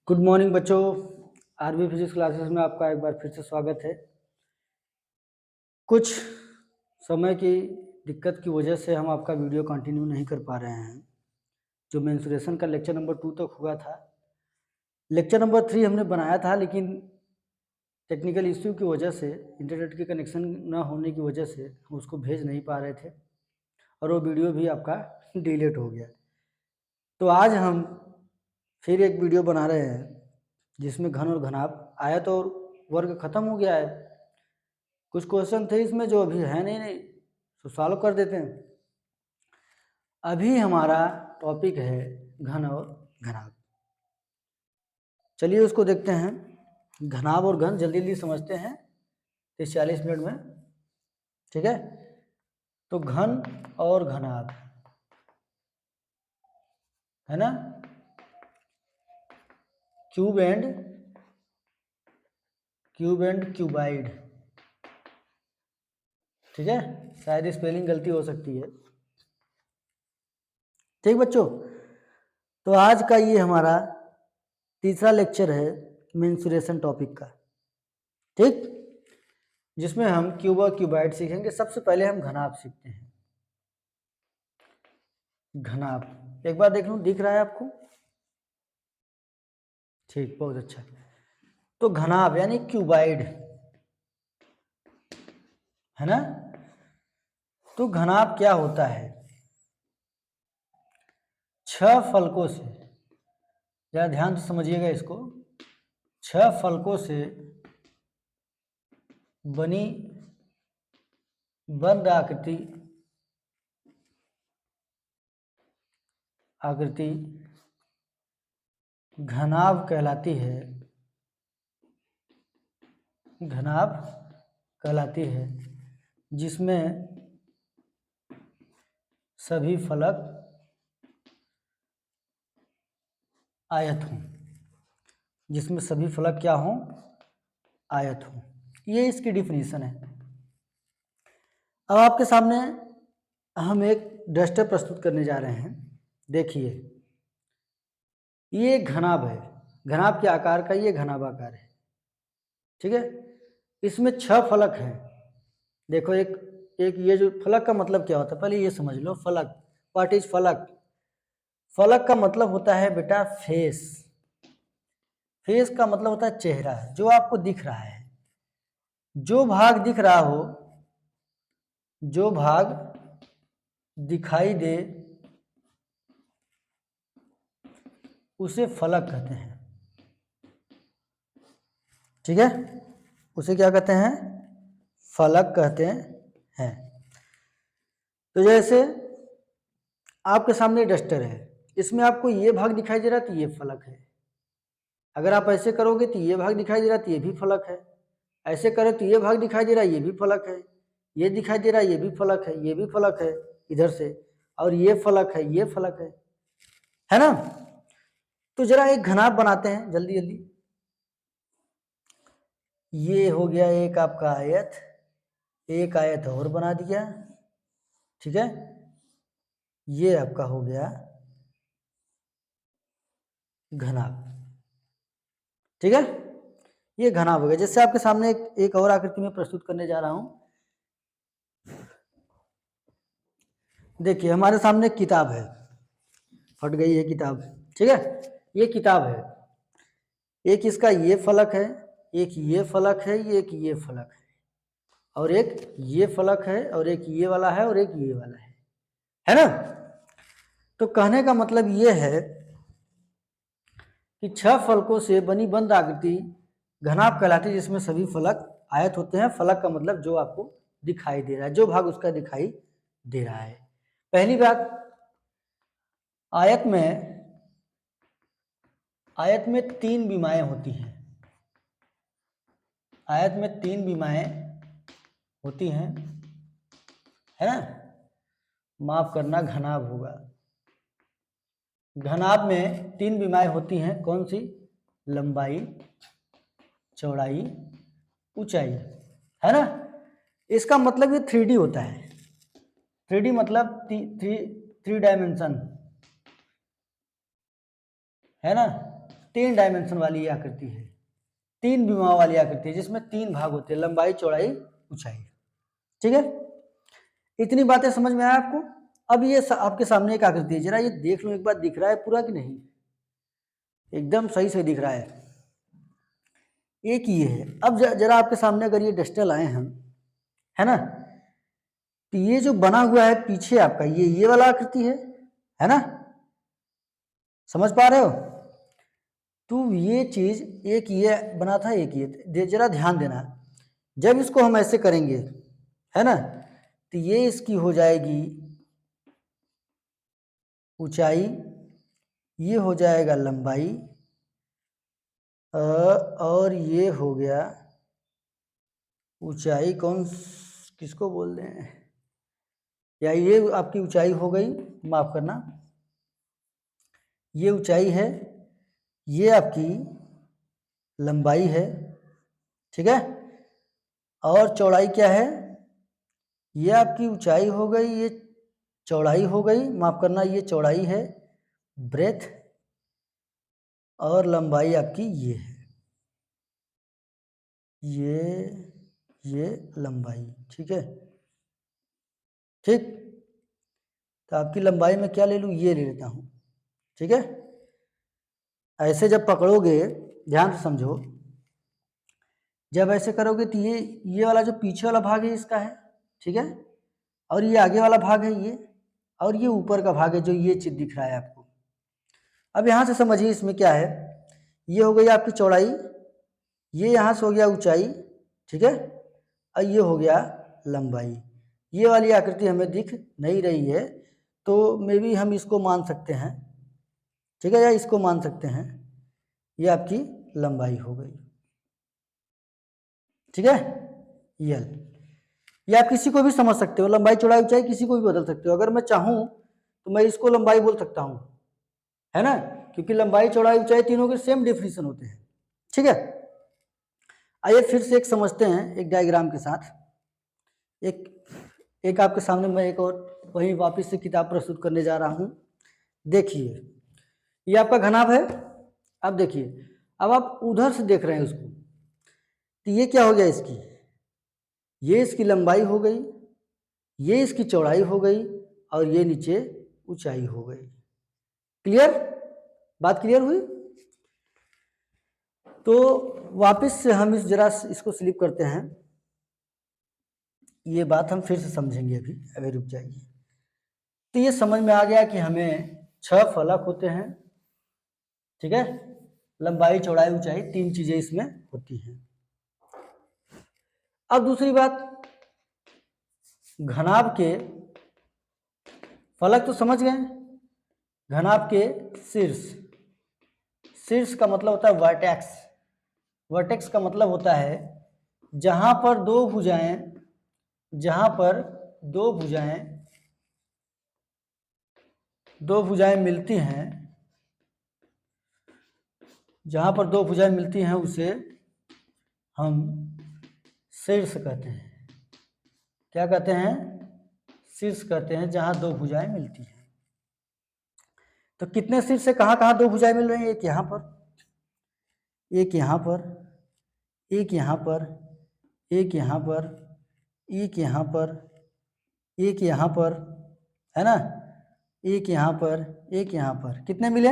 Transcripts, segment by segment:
Good morning बच्चों। RB physics classes में आपका एक बार फिर से स्वागत है। कुछ समय की दिक्कत की वजह से हम आपका वीडियो कंटिन्यू नहीं कर पा रहे हैं। जो मेंसुरेशन का लेक्चर नंबर 2 तक हुआ था, लेक्चर नंबर 3 हमने बनाया था, लेकिन टेक्निकल इश्यू की वजह से, इंटरनेट के कनेक्शन ना होने की वजह से हम उसको भेज नहीं पा रहे थे और वो वीडियो भी आपका डिलीट हो गया। तो आज हम फिर एक वीडियो बना रहे हैं जिसमें घन और घनाभ, आयत और वर्ग खत्म हो गया है। कुछ क्वेश्चन थे इसमें जो अभी है नहीं तो सॉल्व कर देते हैं। अभी हमारा टॉपिक है घन और घनाभ। चलिए उसको देखते हैं। घनाभ और घन जल्दी जल्दी समझते हैं 30-40 मिनट में, ठीक है। तो घन और घनाभ है ना, क्यूब एंड क्यूबाइड, ठीक है। शायद स्पेलिंग गलती हो सकती है, ठीक बच्चों। तो आज का ये हमारा तीसरा लेक्चर है मेंसुरेशन टॉपिक का, ठीक, जिसमें हम क्यूब और क्यूबाइड सीखेंगे। सबसे पहले हम घनाभ सीखते हैं। घनाभ एक बार देख लूं, दिख रहा है आपको? ठीक, बहुत अच्छा। तो घनाभ यानी क्यूबाइड है ना। तो घनाभ क्या होता है? 6 फलकों से, जरा ध्यान से समझिएगा इसको, 6 फलकों से बनी बंद आकृति घनाभ कहलाती है। घनाभ कहलाती है जिसमें सभी फलक आयत हों। जिसमें सभी फलक क्या हों? आयत हों। ये इसकी डिफिनीशन है। अब आपके सामने हम एक डस्टर प्रस्तुत करने जा रहे हैं। देखिए, ये घनाभ है, घनाभ के आकार का ये घनाभ आकार है, ठीक है। इसमें 6 फलक हैं। देखो, एक ये जो फलक का मतलब क्या होता है, पहले ये समझ लो। फलक, व्हाट इज फलक? फलक का मतलब होता है बेटा फेस। फेस का मतलब होता है चेहरा, जो आपको दिख रहा है। जो भाग दिख रहा हो, जो भाग दिखाई दे, उसे फलक कहते हैं, ठीक है। उसे क्या कहते हैं? फलक कहते हैं। तो जैसे आपके सामने डस्टर है, इसमें आपको ये भाग दिखाई दे रहा है तो ये फलक है। अगर आप ऐसे करोगे तो ये भाग दिखाई दे रहा है तो ये भी फलक है। ऐसे करें तो ये भाग दिखाई दे रहा है, ये भी फलक है। ये दिखाई दे रहा है, ये भी फलक है, ये भी फलक है इधर से, और ये फलक है, ये फलक है ना। तो जरा एक घनाभ बनाते हैं जल्दी जल्दी। ये हो गया एक आपका आयत, एक आयत और बना दिया, ठीक है। ये आपका हो गया घनाभ, ठीक है। ये घनाभ हो गया। जैसे आपके सामने एक और आकृति में प्रस्तुत करने जा रहा हूं। देखिए, हमारे सामने एक किताब है, फट गई है किताब, ठीक है। ये किताब है, एक इसका ये फलक है, एक ये फलक है, एक ये फलक है, और एक ये फलक है, और एक ये वाला है, और एक ये वाला है ना। तो कहने का मतलब ये है कि 6 फलकों से बनी बंद आकृति घनाभ कहलाती है, जिसमें सभी फलक आयत होते हैं। फलक का मतलब जो आपको दिखाई दे रहा है, जो भाग उसका दिखाई दे रहा है। पहली बात, आयत में 3 विमाएं होती हैं। आयत में 3 विमाएं होती हैं, है ना। माफ करना, घनाभ होगा। घनाभ में 3 विमाएं होती हैं। कौन सी? लंबाई, चौड़ाई, ऊंचाई, है ना। इसका मतलब ये 3D होता है। 3D मतलब 3 डायमेंशन, है ना। 3 डायमेंशन वाली ये आकृति है, 3 विमाओं वाली आकृति है, जिसमें 3 भाग होते हैं, लंबाई, चौड़ाई, ऊंचाई। ठीक है, इतनी बातें समझ में आया आपको। अब ये आपके सामने एक आकृति है, जरा ये देख लो एक बार, दिख रहा है पूरा कि नहीं? एकदम सही से दिख रहा है। एक ये है। अब जरा आपके सामने अगर ये डस्टर लाए हम, है ना, तो ये जो बना हुआ है पीछे आपका, ये वाला आकृति है ना, समझ पा रहे हो? तो ये चीज एक ये बना था, एक ये, जरा ध्यान देना, जब इसको हम ऐसे करेंगे, है ना, तो ये इसकी हो जाएगी ऊंचाई, ये हो जाएगा लंबाई, और ये हो गया ऊंचाई, किसको बोल रहे हैं, या ये आपकी ऊंचाई हो गई, माफ करना, ये ऊंचाई है, ये आपकी लंबाई है। ठीक है, और चौड़ाई क्या है? ये आपकी ऊंचाई हो गई, ये चौड़ाई हो गई, माफ करना, ये चौड़ाई है, ब्रेथ, और लंबाई आपकी ये है, ये लंबाई। ठीक है, ठीक, तो आपकी लंबाई में क्या ले लूँ, ये ले लेता हूँ। ठीक है, ऐसे जब पकड़ोगे, ध्यान से समझो, जब ऐसे करोगे तो ये वाला जो पीछे वाला भाग है इसका है, ठीक है, और ये आगे वाला भाग है ये, और ये ऊपर का भाग है जो ये चीज दिख रहा है आपको। अब यहाँ से समझिए इसमें क्या है, ये हो गई आपकी चौड़ाई, ये यहाँ से हो गया ऊंचाई, ठीक है, और ये हो गया लंबाई। ये वाली आकृति हमें दिख नहीं रही है, तो मे बी हम इसको मान सकते हैं, ठीक है, या इसको मान सकते हैं, ये आपकी लंबाई हो गई। ठीक है, यल, ये आप किसी को भी समझ सकते हो, लंबाई, चौड़ाई, ऊंचाई किसी को भी बदल सकते हो। अगर मैं चाहूं तो मैं इसको लंबाई बोल सकता हूं, है ना, क्योंकि लंबाई, चौड़ाई, ऊंचाई तीनों के सेम डेफिनेशन होते हैं। ठीक है, आइए फिर से एक समझते हैं, एक डायग्राम के साथ। एक आपके सामने मैं एक और वही वापस से किताब प्रस्तुत करने जा रहा हूं। देखिए, ये आपका घनाभ है। अब देखिए, अब आप उधर से देख रहे हैं उसको, तो ये क्या हो गया, ये इसकी लंबाई हो गई, ये इसकी चौड़ाई हो गई, और ये नीचे ऊंचाई हो गई। क्लियर, बात क्लियर हुई? तो वापस से हम इसको स्लिप करते हैं, ये बात हम फिर से समझेंगे अभी रुक जाइए। तो ये समझ में आ गया कि हमें 6 फलक होते हैं, ठीक है, लंबाई, चौड़ाई, ऊंचाई 3 चीजें इसमें होती हैं। अब दूसरी बात, घनाभ के फलक तो समझ गए, घनाभ के शीर्ष का मतलब होता है वर्टेक्स। वर्टेक्स का मतलब होता है जहां पर दो भुजाएं मिलती हैं, जहां पर दो भुजाएं मिलती हैं उसे हम शीर्ष कहते हैं। क्या कहते हैं? शीर्ष कहते हैं, जहां दो भुजाएं मिलती हैं। तो कितने शीर्ष से कहां दो भुजाएं मिल रही हैं? एक यहां पर, एक यहां पर, एक यहां पर, एक यहां पर, एक यहां पर, एक यहां पर, है ना, एक यहां पर, एक यहां पर। कितने मिले?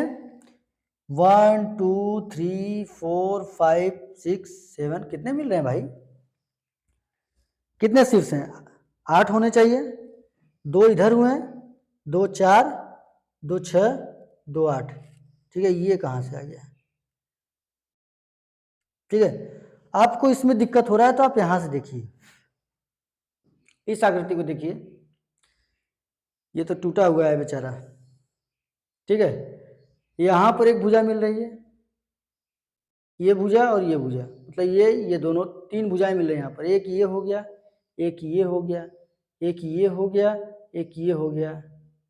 1 2 3 4 5 6 7। कितने मिल रहे हैं भाई? कितने शीर्ष हैं? 8 होने चाहिए। 2 इधर हुए, 2 4, 2 6, 2 8। ठीक है, ये कहां से आ गया? ठीक है, आपको इसमें दिक्कत हो रहा है तो आप यहां से देखिए, इस आकृति को देखिए, ये तो टूटा हुआ है बेचारा। ठीक है, यहां पर एक भुजा मिल रही है, ये भुजा और ये भुजा, मतलब ये दोनों 3 भुजाएं मिल रही हैं यहाँ पर। एक ये हो गया, एक ये हो गया, एक ये हो गया, एक ये हो गया।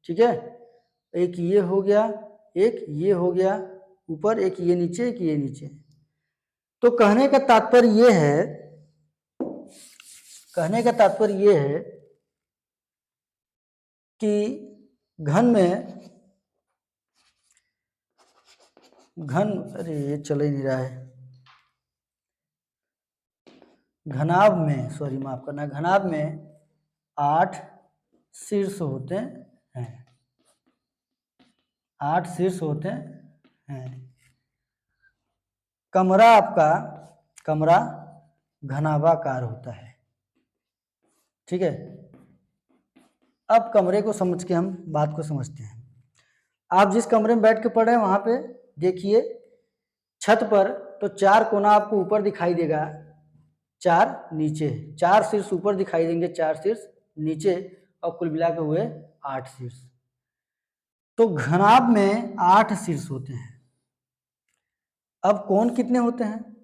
ठीक है, एक ये हो गया, एक ये हो गया ऊपर, एक ये नीचे, एक ये नीचे। तो कहने का तात्पर्य ये है कि घन में अरे ये चल ही नहीं रहा है। घनाभ में, सॉरी माफ करना, घनाभ में 8 शीर्ष होते हैं। 8 शीर्ष होते हैं। कमरा घनाभाकार होता है। ठीक है, अब कमरे को समझ के हम बात को समझते हैं। आप जिस कमरे में बैठ के पढ़ रहे हैं वहां पे देखिए छत पर तो 4 कोना आपको ऊपर दिखाई देगा, 4 नीचे, 4 शीर्ष ऊपर दिखाई देंगे, 4 शीर्ष नीचे, और कुल मिला के हुए 8 शीर्ष। तो घनाभ में 8 शीर्ष होते हैं। अब कोण कितने होते हैं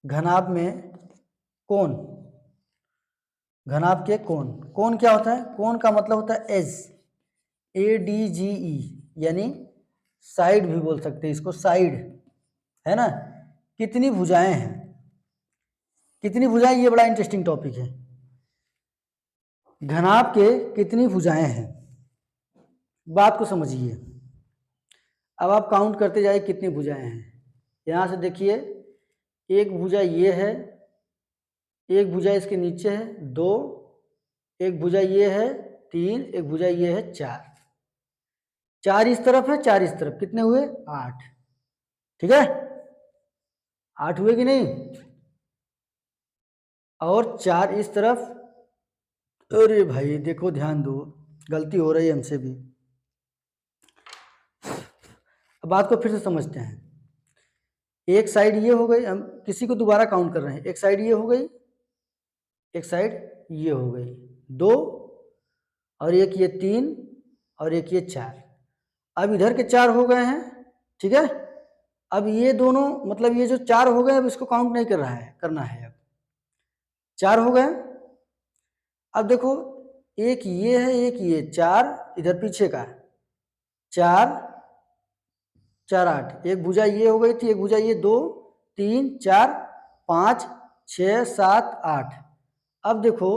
घनाभ में? घनाभ के कोण क्या होता है? कोण का मतलब होता है एज, ADGE, यानी साइड भी बोल सकते हैं इसको, साइड है ना। कितनी भुजाएं हैं, कितनी भुजाएं, ये बड़ा इंटरेस्टिंग टॉपिक है। घनाभ के कितनी भुजाएं हैं, बात को समझिए। अब आप काउंट करते जाइए कितनी भुजाएं हैं। यहां से देखिए एक भुजा ये है, एक भुजा इसके नीचे है 2, एक भुजा ये है 3, एक भुजा ये है 4, 4 इस तरफ है, 4 इस तरफ, कितने हुए? 8। ठीक है, 8 हुए कि नहीं? और 4 इस तरफ। अरे भाई देखो, ध्यान दो, गलती हो रही है हमसे भी। अब बात को फिर से समझते हैं। एक साइड ये हो गई, हम किसी को दोबारा काउंट कर रहे हैं। एक साइड ये हो गई, एक साइड ये हो गई 2, और एक ये 3, और एक ये 4। अब इधर के 4 हो गए हैं। ठीक है, अब ये दोनों, मतलब ये जो 4 हो गए, अब इसको काउंट नहीं कर रहा है, करना है। अब 4 हो गए। अब देखो एक ये है, एक ये, 4 इधर पीछे का, 4 4 8, एक भुजा ये हो गई थी, एक भुजा ये, 2 3 4 5 6 7 8। अब देखो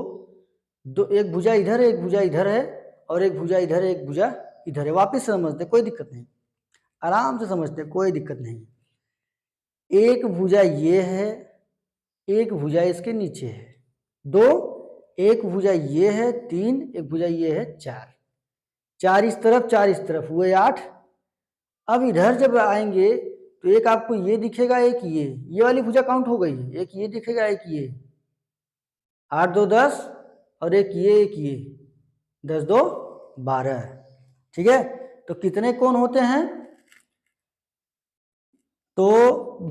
एक भुजा इधर है, एक भुजा इधर है, और एक भुजा इधर है, एक भुजा इधर है। वापिस समझते, कोई दिक्कत नहीं, आराम से समझते, कोई दिक्कत नहीं। एक भुजा ये है, एक भुजा इसके नीचे है 2, एक भुजा ये है 3, एक भुजा ये है 4, 4 इस तरफ, 4 इस तरफ, हुए 8। अब इधर जब आएंगे तो एक आपको ये दिखेगा, एक ये वाली भुजा काउंट हो गई, एक ये दिखेगा, एक ये, 8 2 10, और एक ये 10 2 12। ठीक है, तो कितने कोण होते हैं? तो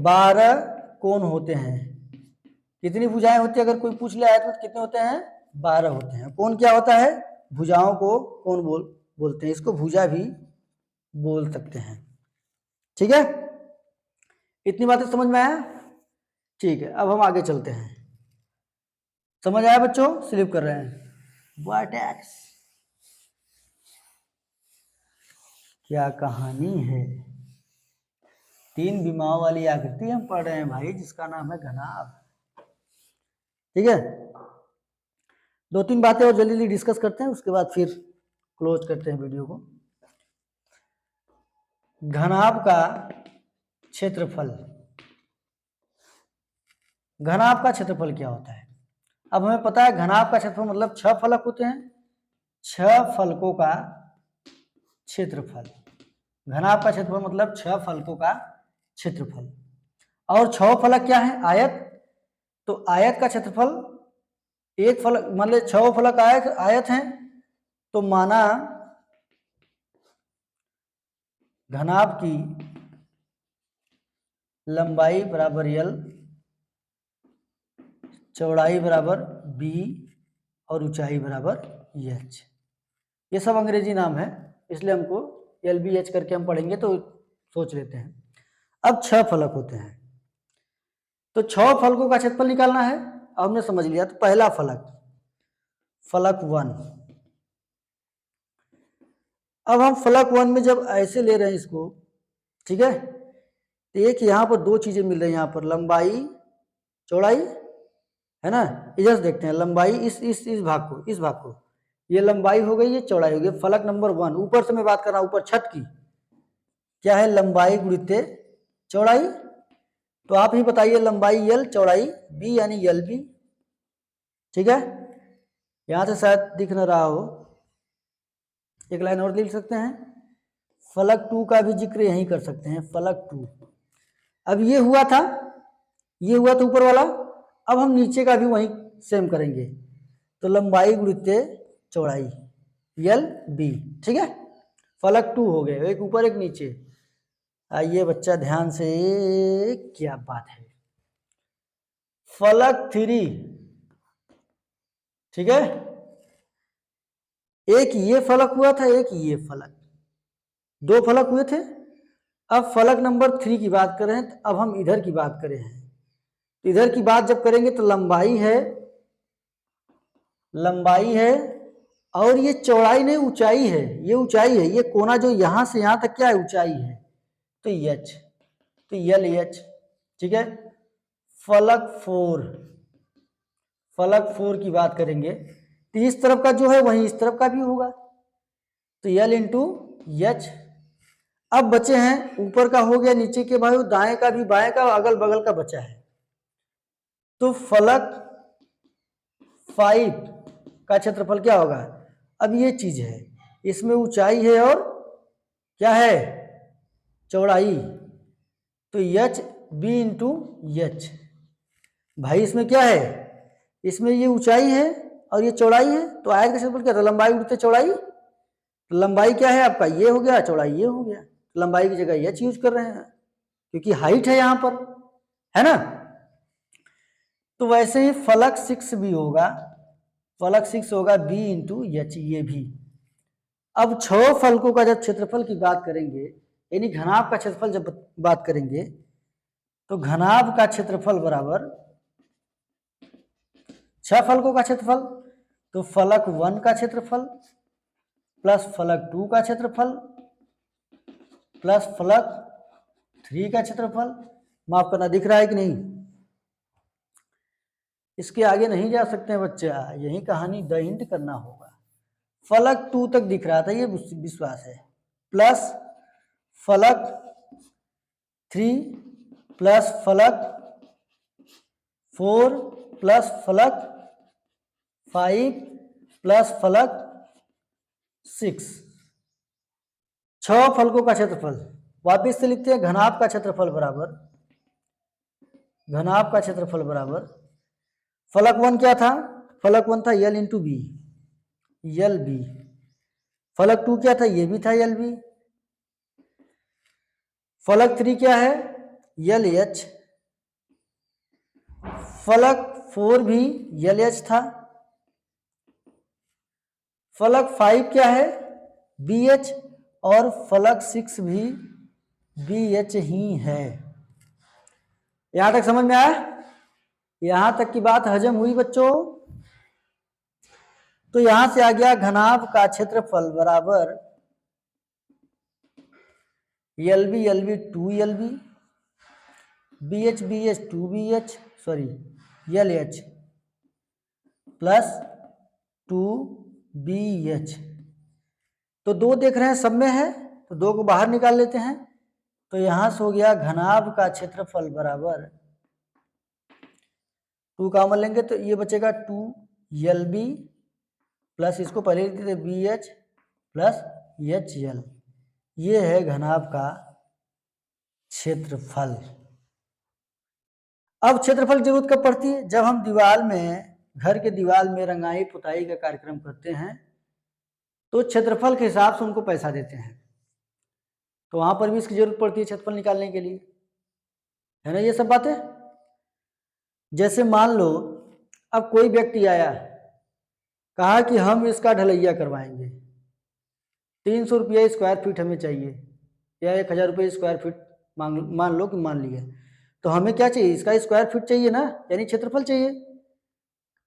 12 कोण होते हैं। कितनी भुजाएं होती है, अगर कोई पूछ लिया है तो कितने होते हैं? 12 होते हैं। कोण क्या होता है? भुजाओं को कोण बोलते हैं, इसको भुजा भी बोल सकते हैं। ठीक है, इतनी बातें समझ में आया? ठीक है, अब हम आगे चलते हैं। समझ आया बच्चों? स्लिप कर रहे हैं। वर्टेक्स, क्या कहानी है। 3 विमाओं वाली आकृति हम पढ़ रहे हैं भाई, जिसका नाम है घनाभ। ठीक है, 2-3 बातें और जल्दी डिस्कस करते हैं, उसके बाद फिर क्लोज करते हैं वीडियो को। घनाभ का क्षेत्रफल, घनाभ का क्षेत्रफल क्या होता है? अब हमें पता है घनाभ का क्षेत्रफल मतलब 6 फलक होते हैं, 6 फलकों का क्षेत्रफल। घनाभ का क्षेत्रफल मतलब 6 फलकों का क्षेत्रफल। और 6 फलक क्या है? आयत। तो आयत का क्षेत्रफल, एक फलक मतलब 6 फलक आयत हैं, तो माना घनाभ की लंबाई बराबर L, चौड़ाई बराबर B, और ऊंचाई बराबर H। ये सब अंग्रेजी नाम है, इसलिए हमको LBH करके हम पढ़ेंगे तो सोच लेते हैं। अब 6 फलक होते हैं, तो 6 फलकों का क्षेत्रफल निकालना है। अब हमने समझ लिया, तो पहला फलक, फलक 1। अब हम फलक 1 में जब ऐसे ले रहे हैं इसको, ठीक है, तो एक यहाँ पर 2 चीजें मिल रही हैं, यहाँ पर लंबाई चौड़ाई, है ना। इधर से देखते हैं लंबाई, इस भाग को, ये लंबाई हो गई, ये चौड़ाई हो गई। फलक नंबर 1, ऊपर से मैं बात कर रहा हूँ, ऊपर छत की, क्या है, लंबाई गुणित चौड़ाई। तो आप ही बताइए, लंबाई l चौड़ाई b यानी यल बी। ठीक है, यहां से शायद दिख न रहा हो, एक लाइन और लिख सकते हैं। फलक 2 का भी जिक्र यहीं कर सकते हैं, फलक 2। अब ये हुआ था ऊपर वाला, अब हम नीचे का भी वही सेम करेंगे। तो लंबाई गुणित चौड़ाई यल बी। ठीक है, फलक 2 हो गए, एक ऊपर एक नीचे। आइए बच्चा ध्यान से, क्या बात है, फलक 3। ठीक है, एक ये फलक हुआ था, एक ये फलक, 2 फलक हुए थे। अब फलक नंबर 3 की बात कर रहे हैं, तो अब हम इधर की बात कर रहे हैं। तो इधर की बात जब करेंगे तो लंबाई है और ये चौड़ाई नहीं, ऊंचाई है, ये ऊंचाई है। ये कोना जो यहां से यहां तक क्या है, ऊंचाई है। तो एच, तो यल एच। ठीक है, फलक 4 की बात करेंगे तो इस तरफ का जो है वही इस तरफ का भी होगा, तो यल इंटू एच। अब बचे हैं, ऊपर का हो गया, नीचे के भाई दाएं का भी, बाएं का, अगल बगल का बचा है। तो फलक 5 का क्षेत्रफल क्या होगा। अब ये चीज है, इसमें ऊंचाई है और क्या है, चौड़ाई। तो एच बी इंटू एच। भाई इसमें क्या है, इसमें ये ऊंचाई है और ये चौड़ाई है, तो आयत का क्षेत्रफल क्या था, लंबाई गुणित चौड़ाई। तो लंबाई क्या है आपका, ये हो गया, चौड़ाई ये हो गया। लंबाई की जगह एच यूज कर रहे हैं क्योंकि हाइट है यहां पर, है ना। तो वैसे ही फलक 6 भी होगा, फलक 6 होगा बी इंटू एच, ये भी। अब 6 फलकों का जब क्षेत्रफल की बात करेंगे, यानी घनाभ का क्षेत्रफल जब बात करेंगे, तो घनाभ का क्षेत्रफल बराबर 6 फलकों का क्षेत्रफल। तो फलक 1 का क्षेत्रफल प्लस फलक 2 का क्षेत्रफल प्लस फलक 3 का क्षेत्रफल। माफ करना, दिख रहा है कि नहीं, इसके आगे नहीं जा सकते हैं बच्चा, यही कहानी द हिंट करना होगा। फलक 2 तक दिख रहा था, ये विश्वास है, प्लस फलक 3 प्लस फलक 4 प्लस फलक 5 प्लस फलक 6। 6 फलकों का क्षेत्रफल। वापिस से लिखते हैं, घनाभ का क्षेत्रफल बराबर, घनाभ का क्षेत्रफल बराबर फलक 1 क्या था, फलक 1 था यल इंटू बी, यल बी। फलक 2 क्या था, ये भी था यल बी। फलक 3 क्या है, यल एच। फलक 4 भी यल एच था। फलक 5 क्या है, बी एच। और फलक 6 भी बी एच ही है। यहां तक समझ में आया, यहां तक की बात हजम हुई बच्चों। तो यहां से आ गया घनाभ का क्षेत्रफल बराबर L B 2 L B H 2 B H, sorry L H plus 2 B H. तो 2 देख रहे हैं सब में है, तो 2 को बाहर निकाल लेते हैं। तो यहां से हो गया घनाभ का क्षेत्रफल बराबर 2 कॉमन लेंगे तो ये बचेगा 2 यल बी प्लस इसको पहले लिखते थे बी एच प्लस एच यल। ये है घनाभ का क्षेत्रफल। अब क्षेत्रफल की जरूरत कब पड़ती है, जब हम दीवार में, घर के दीवार में रंगाई पुताई का कार्यक्रम करते हैं, तो क्षेत्रफल के हिसाब से उनको पैसा देते हैं। तो वहां पर भी इसकी जरूरत पड़ती है क्षेत्रफल निकालने के लिए, है ना ये सब बातें। जैसे मान लो अब कोई व्यक्ति आया, कहा कि हम इसका ढलैया करवाएंगे, 300 रुपया स्क्वायर फीट हमें चाहिए, या 1000 रुपये स्क्वायर फीट मान लो कि मान लिया। तो हमें क्या चाहिए, इसका स्क्वायर फीट चाहिए ना, यानी क्षेत्रफल चाहिए।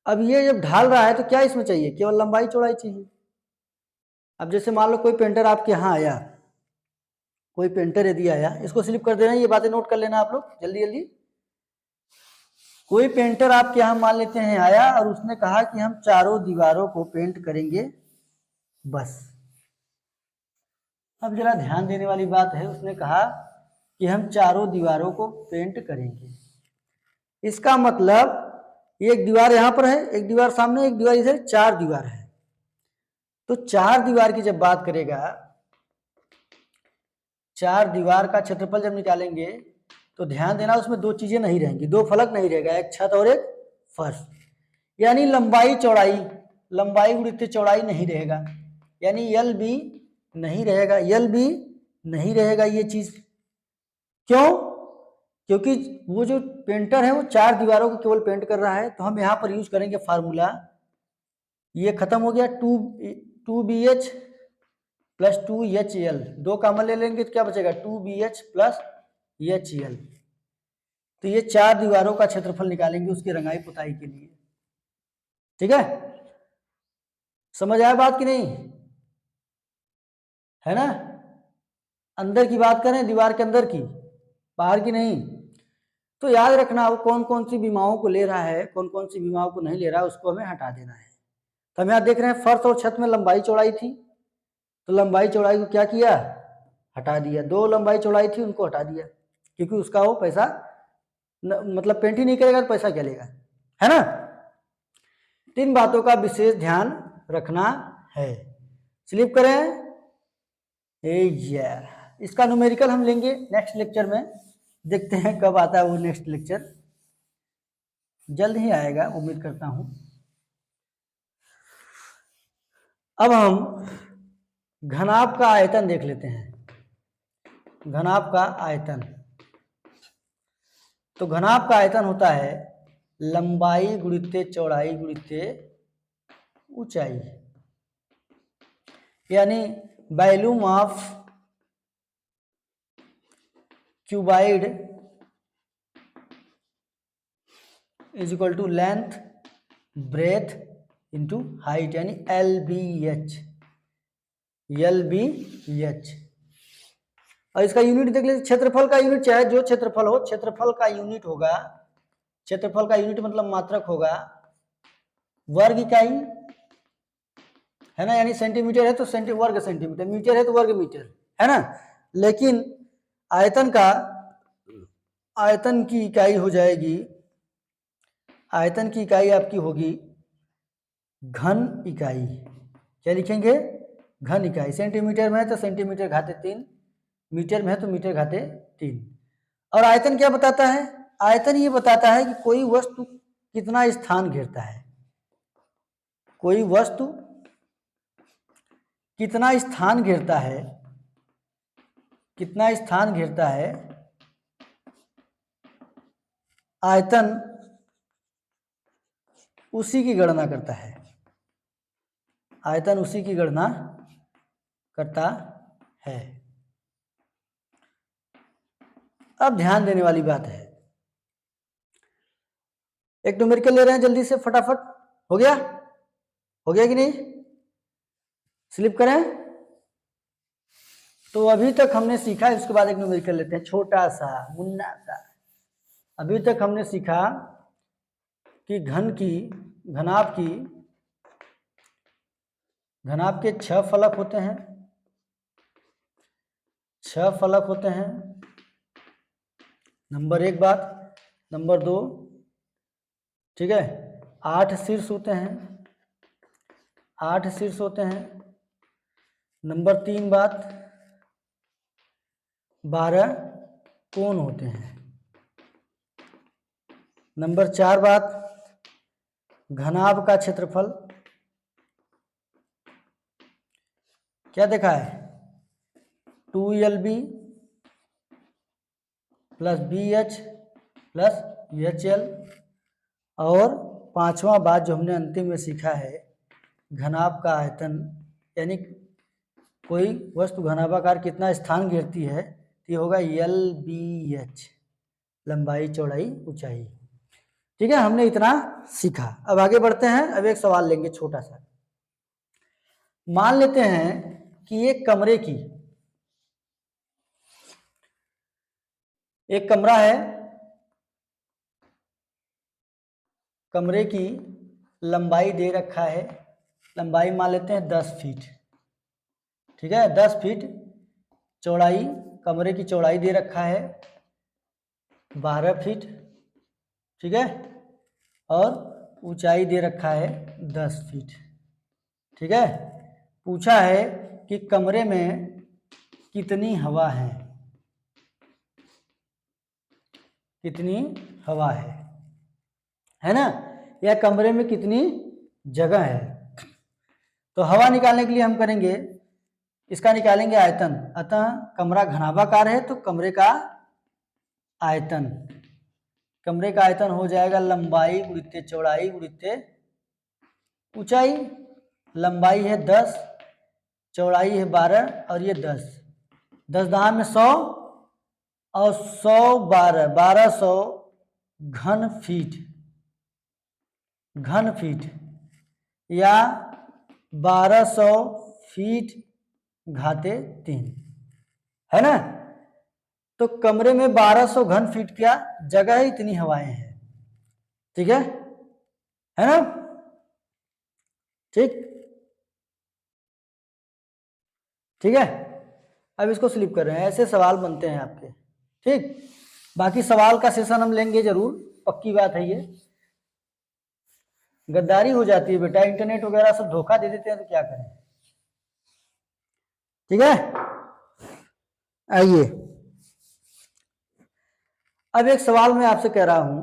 अब ये जब ढाल रहा है तो क्या इसमें चाहिए, केवल लंबाई चौड़ाई चाहिए। अब जैसे मान लो कोई पेंटर आपके यहाँ आया, कोई पेंटर यदि आया, इसको स्लिप कर देना, ये बातें नोट कर लेना आप लोग जल्दी जल्दी। कोई पेंटर आपके यहाँ मान लेते हैं आया और उसने कहा कि हम चारों दीवारों को पेंट करेंगे बस। अब जरा ध्यान देने वाली बात है, उसने कहा कि हम चारों दीवारों को पेंट करेंगे। इसका मतलब एक दीवार यहाँ पर है, एक दीवार सामने, एक दीवार इधर, 4 दीवार है। तो 4 दीवार की जब बात करेगा, 4 दीवार का क्षेत्रफल जब निकालेंगे तो ध्यान देना उसमें 2 चीजें नहीं रहेंगी, 2 फलक नहीं रहेगा, एक छत और एक फर्श। यानी लंबाई चौड़ाई, लंबाई गुणित चौड़ाई नहीं रहेगा, यानी यल भी नहीं रहेगा, यल भी नहीं रहेगा ये चीज। क्यों? क्योंकि वो जो पेंटर है वो 4 दीवारों को केवल पेंट कर रहा है। तो हम यहाँ पर यूज करेंगे फार्मूला, ये खत्म हो गया, 2BH प्लस 2HL, 2 कॉमन ले लेंगे तो क्या बचेगा, 2BH प्लस HL। तो ये 4 दीवारों का क्षेत्रफल निकालेंगे उसकी रंगाई पुताई के लिए। ठीक है, समझ आया बात कि नहीं, है ना? अंदर की बात करें, दीवार के अंदर की, बाहर की नहीं। तो याद रखना वो कौन कौन सी विमाओं को ले रहा है, कौन कौन सी विमाओं को नहीं ले रहा है, उसको हमें हटा देना है। तो हम यहाँ देख रहे हैं फर्श और छत में लंबाई चौड़ाई थी, तो लंबाई चौड़ाई को क्या किया, हटा दिया। 2 लंबाई चौड़ाई थी उनको हटा दिया, क्योंकि उसका वो पैसा मतलब पेंट ही नहीं करेगा तो पैसा क्या लेगा, है ना? 3 बातों का विशेष ध्यान रखना है। स्लिप करें। इसका न्यूमेरिकल हम लेंगे नेक्स्ट लेक्चर में, देखते हैं कब आता है वो नेक्स्ट लेक्चर, जल्द ही आएगा उम्मीद करता हूं। अब हम घनाभ का आयतन देख लेते हैं, घनाभ का आयतन। तो घनाभ का आयतन होता है लंबाई गुणित चौड़ाई गुणित ऊंचाई, यानी volume of cuboid is equal to length breadth into height, यानी LBH, LBH। और इसका यूनिट देख लीजिए, क्षेत्रफल का यूनिट चाहे जो क्षेत्रफल हो, क्षेत्रफल का यूनिट होगा, क्षेत्रफल का यूनिट मतलब मात्रक होगा वर्ग इकाई, है ना? यानी सेंटीमीटर है तो वर्ग सेंटीमीटर, मीटर है तो वर्ग मीटर, है ना? लेकिन आयतन का, आयतन की इकाई हो जाएगी, आयतन की इकाई आपकी होगी घन इकाई। क्या लिखेंगे, घन इकाई। सेंटीमीटर में है तो सेंटीमीटर घाते 3, मीटर में है तो मीटर घाते 3। और आयतन क्या बताता है, आयतन ये बताता है कि कोई वस्तु कितना स्थान घेरता है, कोई वस्तु कितना स्थान घेरता है, कितना स्थान घेरता है, आयतन उसी की गणना करता है, आयतन उसी की गणना करता है। अब ध्यान देने वाली बात है, एक न्यूमेरिकल ले रहे हैं जल्दी से फटाफट, हो गया, हो गया कि नहीं? स्लिप करें। तो अभी तक हमने सीखा, इसके बाद एक न्यूमेरिकल लेते हैं छोटा सा मुन्ना सा। अभी तक हमने सीखा कि घनाभ के 6 फलक होते हैं, 6 फलक होते हैं, नंबर 1 बात। नंबर 2, ठीक है, 8 शीर्ष होते हैं, 8 शीर्ष होते हैं। नंबर 3 बात, 12 कोण होते हैं। नंबर 4 बात, घनाभ का क्षेत्रफल क्या देखा है, 2LB plus BH plus HL। और 5वां बात जो हमने अंतिम में सीखा है, घनाभ का आयतन, यानी कोई वस्तु घनाभाकार कितना स्थान घेरती है, तो ये होगा LBH, लंबाई चौड़ाई ऊंचाई। ठीक है, हमने इतना सीखा। अब आगे बढ़ते हैं, अब एक सवाल लेंगे छोटा सा। मान लेते हैं कि एक कमरा है, कमरे की लंबाई दे रखा है, लंबाई मान लेते हैं 10 फीट, ठीक है, 10 फीट। चौड़ाई, कमरे की चौड़ाई दे रखा है 12 फीट, ठीक है, और ऊंचाई दे रखा है 10 फीट, ठीक है। पूछा है कि कमरे में कितनी हवा है ना, या कमरे में कितनी जगह है। तो हवा निकालने के लिए हम करेंगे, इसका निकालेंगे आयतन। अतः कमरा घनाभाकार है तो कमरे का आयतन हो जाएगा लंबाई गुणित चौड़ाई गुणित ऊंचाई। लंबाई है 10, चौड़ाई है 12 और ये 10, 10 दहाम में 100 और 100 1200 घन फीट या 1200 फीट घाते 3, है ना। तो कमरे में 1200 घन फीट क्या जगह है, इतनी हवाएं हैं, ठीक है ना, ठीक है। अब इसको स्लिप कर रहे हैं, ऐसे सवाल बनते हैं आपके, ठीक। बाकी सवाल का सेशन हम लेंगे जरूर, पक्की बात है। ये गद्दारी हो जाती है बेटा, इंटरनेट वगैरह सब धोखा दे देते हैं तो क्या करें, ठीक है। आइए, अब एक सवाल मैं आपसे कह रहा हूं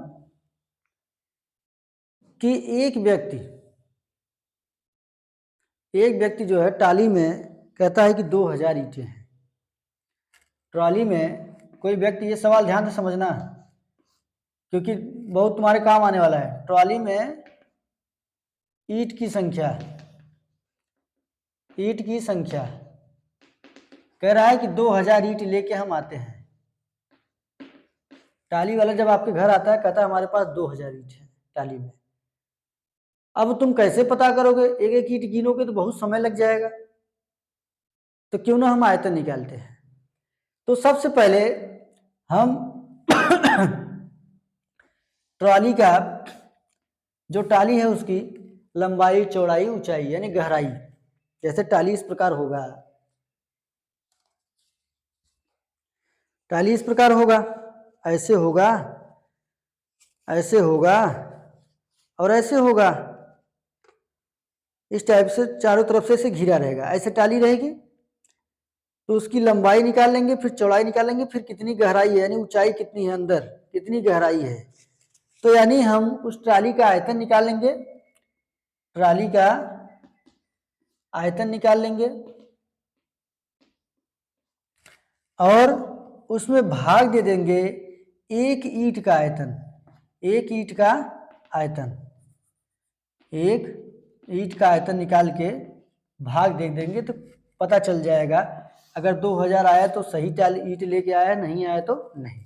कि एक व्यक्ति जो है ट्राली में कहता है कि 2000 ईंटें हैं। ट्राली में कोई व्यक्ति, ये सवाल ध्यान से समझना क्योंकि बहुत तुम्हारे काम आने वाला है। ट्राली में ईंट की संख्या कह रहा है कि 2000 ईंट लेके हम आते हैं। ट्राली वाला जब आपके घर आता है कहता है हमारे पास 2000 ईंट है ट्राली में। अब तुम कैसे पता करोगे, एक एक ईंट गिनोगे तो बहुत समय लग जाएगा, तो क्यों ना हम आयतन निकालते हैं। तो सबसे पहले हम ट्राली का, जो ट्राली है उसकी लंबाई चौड़ाई ऊंचाई यानी गहराई, जैसे ट्राली इस प्रकार होगा, ट्राली इस प्रकार होगा, ऐसे होगा, ऐसे होगा और ऐसे होगा, इस टाइप से चारों तरफ से ऐसे घिरा रहेगा, ऐसे ट्राली रहेगी। तो उसकी लंबाई निकाल लेंगे, फिर चौड़ाई निकालेंगे, फिर कितनी गहराई है यानी ऊंचाई कितनी है, अंदर कितनी गहराई है। तो यानी हम उस ट्राली का आयतन निकाल लेंगे, ट्राली का आयतन निकाल लेंगे और उसमें भाग दे देंगे एक ईंट का आयतन, एक ईंट का आयतन निकाल के भाग दे देंगे तो पता चल जाएगा। अगर 2000 आया तो सही ईंट लेके आया, नहीं आया तो नहीं।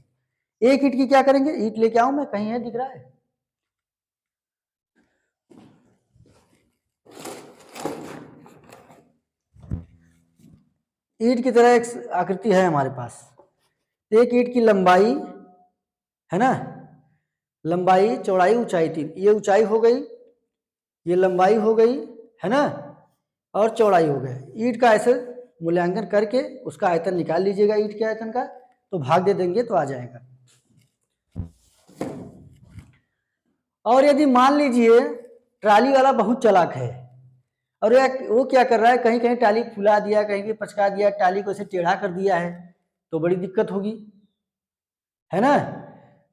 एक ईंट की क्या करेंगे, ईंट लेके आऊं मैं, कहीं है दिख रहा है, ईंट की तरह एक आकृति है हमारे पास। एक ईंट की लंबाई है ना, लंबाई चौड़ाई ऊंचाई 3, ये ऊंचाई हो गई, ये लंबाई हो गई, है ना, और चौड़ाई हो गई। ईंट का ऐसे मूल्यांकन करके उसका आयतन निकाल लीजिएगा, ईंट के आयतन का, तो भाग दे देंगे तो आ जाएगा। और यदि मान लीजिए ट्राली वाला बहुत चालाक है और वो क्या कर रहा है, कहीं कहीं ट्राली फुला दिया, कहीं कहीं पचका दिया, ट्राली को ऐसे टेढ़ा कर दिया है, तो बड़ी दिक्कत होगी, है ना।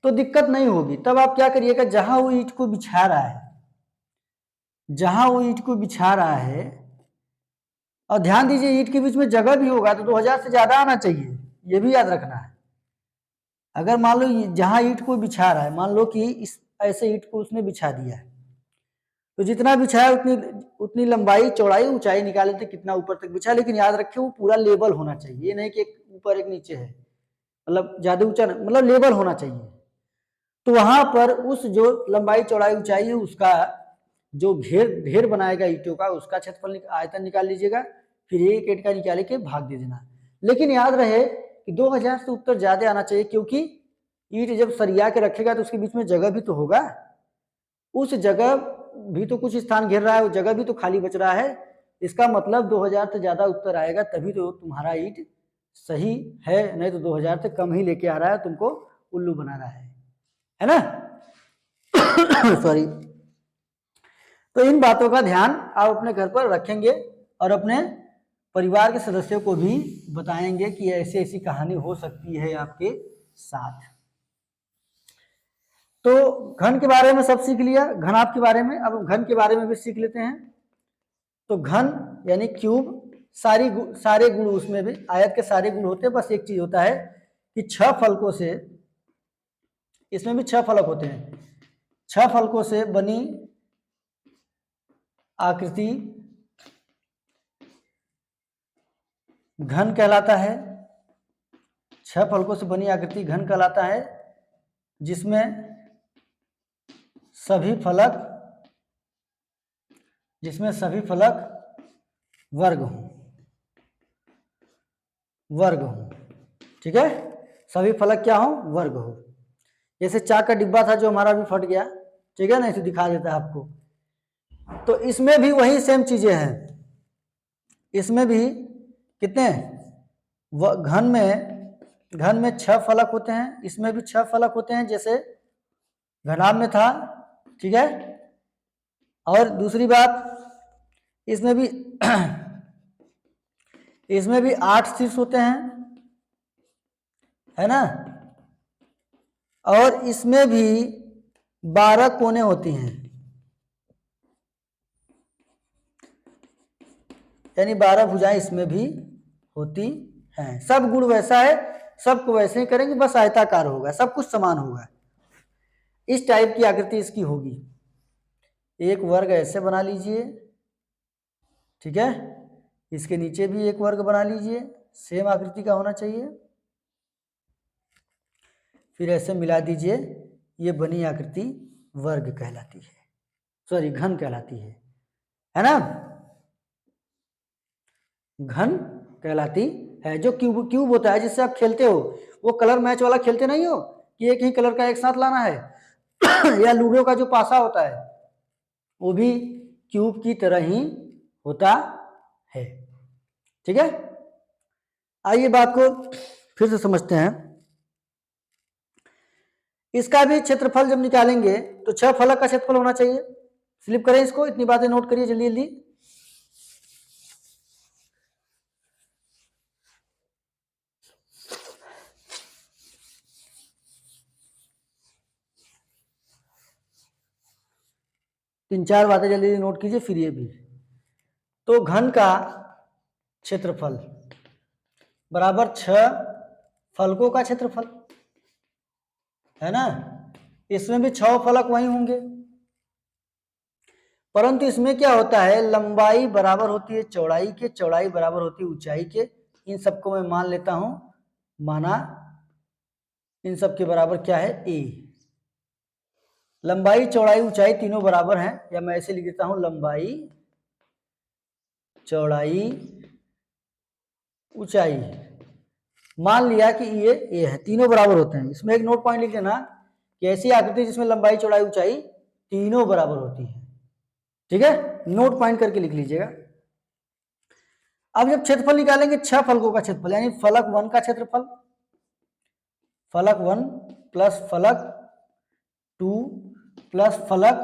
तो दिक्कत नहीं होगी, तब आप क्या करिएगा, जहां वो ईंट को बिछा रहा है, और ध्यान दीजिए ईंट के बीच में जगह भी होगा तो 2000 से ज्यादा आना चाहिए, ये भी याद रखना है। अगर मान लो जहां ईंट को बिछा रहा है, मान लो कि इस ऐसे ईंट को उसने बिछा दिया है, तो जितना बिछाया उतनी लंबाई चौड़ाई ऊंचाई निकाले थे, कितना ऊपर तक बिछा, लेकिन याद रखें वो पूरा लेवल होना चाहिए, ये नहीं कि एक ऊपर एक नीचे है, मतलब ज्यादा ऊंचा, मतलब लेवल होना चाहिए। तो वहां पर उस जो लंबाई चौड़ाई ऊंचाई है उसका जो ढेर बनाएगा ईंटों का, उसका क्षेत्रफल आयतन निकाल लीजिएगा, फिर एक ईंट का निकाले के भाग दे देना। लेकिन याद रहे कि 2000 से उत्तर ज्यादा आना चाहिए, क्योंकि ईंट जब सरिया के रखेगा तो उसके बीच में जगह भी तो होगा, उस जगह भी तो कुछ स्थान घेर रहा है, वो जगह भी तो खाली बच रहा है। इसका मतलब 2000 से ज्यादा उत्तर आएगा, तभी तो तुम्हारा ईंट सही है, नहीं तो 2000 से कम ही लेके आ रहा है, तुमको उल्लू बना रहा है ना। सॉरी। तो इन बातों का ध्यान आप अपने घर पर रखेंगे और अपने परिवार के सदस्यों को भी बताएंगे कि ऐसी ऐसी कहानी हो सकती है आपके साथ। तो घन के बारे में सब सीख लिया, घनाभ के बारे में, अब घन के बारे में भी सीख लेते हैं। तो घन यानी क्यूब, सारे गुण उसमें भी, आयत के सारे गुण होते हैं, बस एक चीज होता है कि 6 फलकों से, इसमें भी 6 फलक होते हैं, 6 फलकों से बनी आकृति घन कहलाता है। 6 फलकों से बनी आकृति घन कहलाता है, जिसमें सभी फलक वर्ग हों, ठीक है, सभी फलक क्या हो, वर्ग हो। जैसे चाक का डिब्बा था जो हमारा भी फट गया, ठीक है ना, इसे दिखा देता है आपको। तो इसमें भी वही सेम चीजें हैं, इसमें भी कितने घन में 6 फलक होते हैं, इसमें भी 6 फलक होते हैं जैसे घनाभ में था, ठीक है। और दूसरी बात, इसमें भी 8 शीर्ष होते हैं, है ना, और इसमें भी 12 कोने होती हैं, यानी 12 भुजाएं इसमें भी होती हैं। सब गुण वैसा है, सबको वैसे ही करेंगे, बस आयताकार होगा, सब कुछ समान होगा। इस टाइप की आकृति इसकी होगी। एक वर्ग ऐसे बना लीजिए, ठीक है, इसके नीचे भी एक वर्ग बना लीजिए, सेम आकृति का होना चाहिए, फिर ऐसे मिला दीजिए, ये बनी आकृति वर्ग कहलाती है, सॉरी घन कहलाती है ना, घन कहलाती है। जो क्यूब होता है जिससे आप खेलते हो, वो कलर मैच वाला खेलते नहीं हो कि एक ही कलर का एक साथ लाना है या लूडो का जो पासा होता है, वो भी क्यूब की तरह ही होता है, ठीक है। आइए बात को फिर से समझते हैं। इसका भी क्षेत्रफल जब निकालेंगे तो 6 फलक का क्षेत्रफल होना चाहिए। स्लिप करें इसको, इतनी बातें नोट करिए जल्दी जल्दी। तीन चार बातें जल्दी नोट कीजिए, फिर ये भी। तो घन का क्षेत्रफल बराबर 6 फलकों का क्षेत्रफल, है ना। इसमें भी 6 फलक वही होंगे, परंतु इसमें क्या होता है, लंबाई बराबर होती है चौड़ाई के, चौड़ाई बराबर होती है ऊंचाई के। इन सबको मैं मान लेता हूं, माना इन सब के बराबर क्या है, ए। लंबाई चौड़ाई ऊंचाई तीनों बराबर हैं, या मैं ऐसे लिख देता हूं, लंबाई चौड़ाई ऊंचाई। मान लिया कि ये ए है, तीनों बराबर होते हैं। इसमें एक नोट पॉइंट लिख देना कि ऐसी आकृति जिसमें लंबाई चौड़ाई ऊंचाई तीनों बराबर होती है, ठीक है, नोट पॉइंट करके लिख लीजिएगा। अब जब क्षेत्रफल निकालेंगे 6 फलकों का क्षेत्रफल, यानी फलक 1 का क्षेत्रफल, फलक 1 प्लस फलक 2 प्लस फलक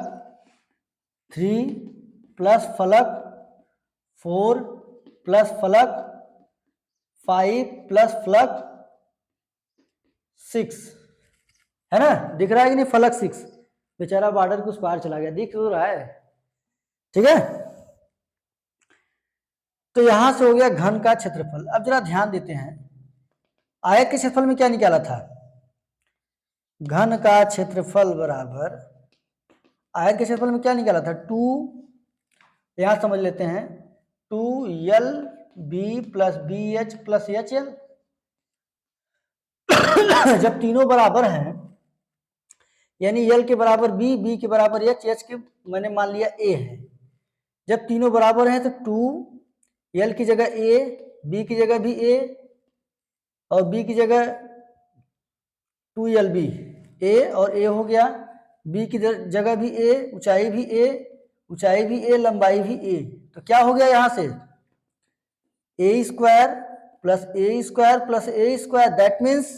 3 प्लस फलक 4 प्लस फलक 5 प्लस फलक 6, है ना, दिख रहा है कि नहीं, फलक 6। बेचारा बॉर्डर के उस पार चला गया, दिख तो रहा है, ठीक है। तो यहां से हो गया घन का क्षेत्रफल। अब जरा ध्यान देते हैं, आयत के क्षेत्रफल में क्या निकाला था, घन का क्षेत्रफल बराबर, आयत के क्षेत्रफल में क्या निकाला था, 2, यहां समझ लेते हैं, 2LB plus BH plus HL। जब तीनों बराबर हैं, यानी L के बराबर B के बराबर H के मैंने मान लिया A है। जब तीनों बराबर हैं तो 2L की जगह A, B की जगह भी A और B की जगह 2LB, A और A हो गया, B की जगह भी A, ऊंचाई भी A, ऊंचाई भी A, लंबाई भी A। तो क्या हो गया यहां से, A² plus A square that means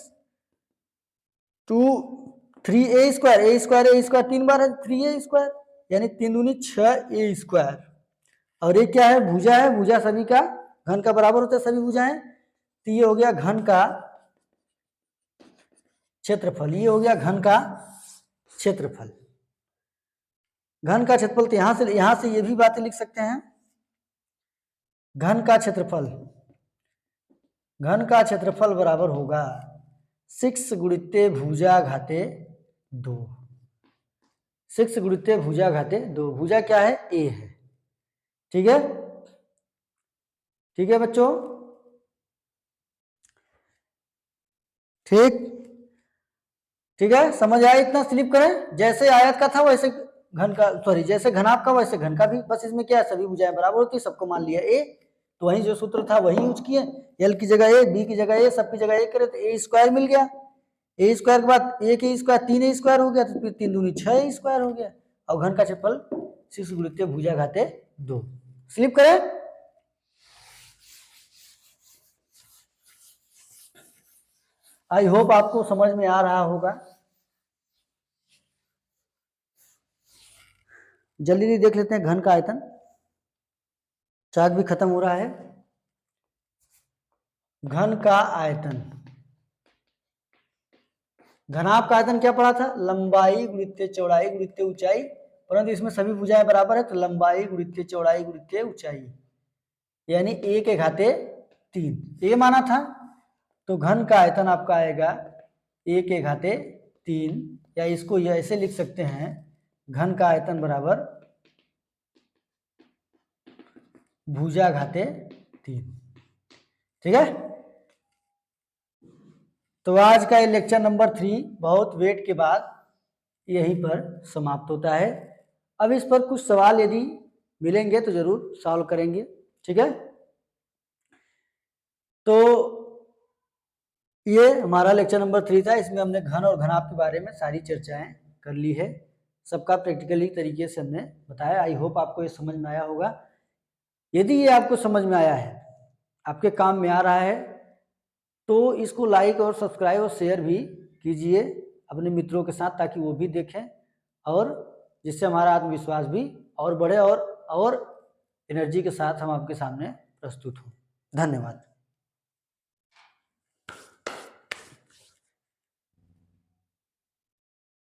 3a square 3 बार है 3a स्क्वायर, यानी 3 दूनी 6a स्क्वायर। और ये क्या है, भुजा है, भुजा सभी का घन का बराबर होता है, सभी भुजाएं। तो ये हो गया घन का क्षेत्रफल, ये हो गया घन का क्षेत्रफल। घन का क्षेत्रफल, तो यहां से ये भी बातें लिख सकते हैं। घन का क्षेत्रफल बराबर होगा 6 गुणित्ते भुजा घाते 2। 6 गुणित्ते भुजा घाते 2। भुजा क्या है, ए है। ठीक है, ठीक है बच्चों, ठीक है, समझ आया इतना। स्लिप करें, जैसे आयत का था वैसे घन का, सॉरी जैसे घनाभ का वैसे घन का भी। बस इसमें क्या है, सभी भुजाएं बराबर होती है, सबको मान लिया ए, तो वही जो सूत्र था वही यूज किए। एल की जगह ए, बी की जगह ए, सब की जगह ए करे तो ए स्क्वायर मिल गया। ए स्क्वायर के बाद ए के स्क्वायर 3a स्क्वायर हो गया, तो फिर 3 दूनी 6a स्क्वायर हो गया। और घन का क्षेत्रफल 6 गुणित्ते भुजा घाते 2। स्लिप करें। आई होप आपको समझ में आ रहा होगा। जल्दी देख लेते हैं घन का आयतन, चार्ट भी खत्म हो रहा है। घन का आयतन, घनाभ का आयतन क्या पड़ा था, लंबाई गुणित्ते चौड़ाई गुणित्ते ऊंचाई, परंतु इसमें सभी भुजाएं बराबर है, तो लंबाई गुणित्ते चौड़ाई गुणित्ते ऊंचाई, यानी a के घाते 3 ए माना था। तो घन का आयतन आपका आएगा a के घाते 3, या इसको ये ऐसे लिख सकते हैं, घन का आयतन बराबर भुजा घाते 3। ठीक है, तो आज का ये लेक्चर नंबर 3 बहुत वेट के बाद यहीं पर समाप्त होता है। अब इस पर कुछ सवाल यदि मिलेंगे तो जरूर सॉल्व करेंगे। ठीक है, तो ये हमारा लेक्चर नंबर 3 था। इसमें हमने घन और घनाभ के बारे में सारी चर्चाएं कर ली है, सबका प्रैक्टिकली तरीके से हमने बताया। आई होप आपको ये समझ में आया होगा। यदि ये आपको समझ में आया है, आपके काम में आ रहा है, तो इसको लाइक और सब्सक्राइब और शेयर भी कीजिए अपने मित्रों के साथ, ताकि वो भी देखें, और जिससे हमारा आत्मविश्वास भी और बढ़े और एनर्जी के साथ हम आपके सामने प्रस्तुत हों। धन्यवाद।